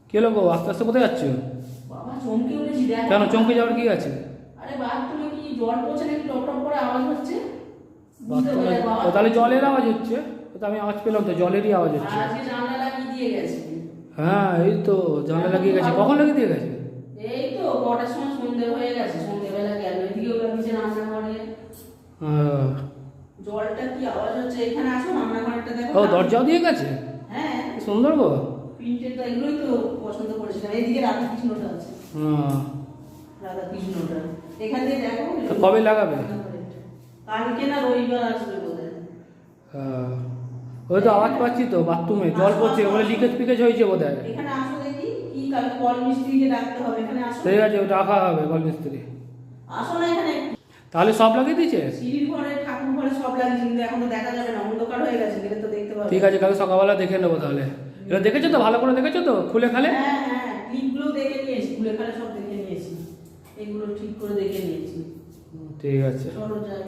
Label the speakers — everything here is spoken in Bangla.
Speaker 1: কে লোক আস্তে আস্তে কোথায় যাচ্ছ?
Speaker 2: বাবা চমকে উঠেছি দেখ।
Speaker 1: কেন চমকে যাওয়ার কি আছে?
Speaker 2: আরে বাথরুমে কি জল পড়ছে নাকি টপ টপ করে আওয়াজ হচ্ছে?
Speaker 1: বাথরুমে ও তাহলে জলের আওয়াজ হচ্ছে? তো আমি আওয়াজ পেলাম তো, জলেরই আওয়াজ হচ্ছে।
Speaker 2: আজকে জানলা লাগিয়ে দিয়ে গেছে।
Speaker 1: হ্যাঁ এই তো জানলা লাগিয়ে গেছে। কখন লাগিয়ে দিয়ে গেছে?
Speaker 2: এই তো কটার সময় সন্ধে হয়ে গেছে, সন্ধেবেলা গেল। এদিকেও লাগিয়েছে রান্নাঘরে। জলটা কি আওয়াজ হচ্ছে? এখানে আসো রান্নাঘরটা দেখো।
Speaker 1: ও দরজাও দিয়ে গেছে?
Speaker 2: হ্যাঁ
Speaker 1: সুন্দর গো।
Speaker 2: প্রিন্টেড তো এগুলোই তো পছন্দ করেছিলাম। এইদিকে রাধা কৃষ্ণটা আছে। রাধা কৃষ্ণটা এখান থেকে দেখো।
Speaker 1: কবে লাগাবে?
Speaker 2: কালকে না রবিবার আসবে বোধহয়।
Speaker 1: ওই তো আওয়াজ পাচ্ছি তো, বাথরুমে জল পড়ছে, ওগুলো লিকেজ ফিকেজ হয়েছে বোধহয়।
Speaker 2: এখানে আসো দেখি কি কাল কল মিস্ত্রিকে ডাকতে হবে। এখানে আসো।
Speaker 1: ঠিক আছে, ওটা রাখা হবে কল মিস্ত্রি।
Speaker 2: আসো না এখানে।
Speaker 1: তাহলে সব লাগিয়ে দিয়েছে?
Speaker 2: সিঁড়ির ঘরে ঠাকুর ঘরে সব লাগিয়েছে, কিন্তু এখন তো দেখা যাবে না, অন্ধকার হয়ে গেছে, গেলে তো দেখতে পাবে।
Speaker 1: ঠিক আছে, কালকে সকালবেলা দেখে নেবো তাহলে। এটা দেখেছো তো, ভালো করে দেখেছো তো খুলে খালে?
Speaker 2: হ্যাঁ হ্যাঁ ক্লিপগুলো দেখে নিয়েছি, খুলে খালে সব দেখে নিয়েছি, এগুলো ঠিক করে দেখে নিয়েছি।
Speaker 1: ঠিক আছে।
Speaker 2: চলো যাই।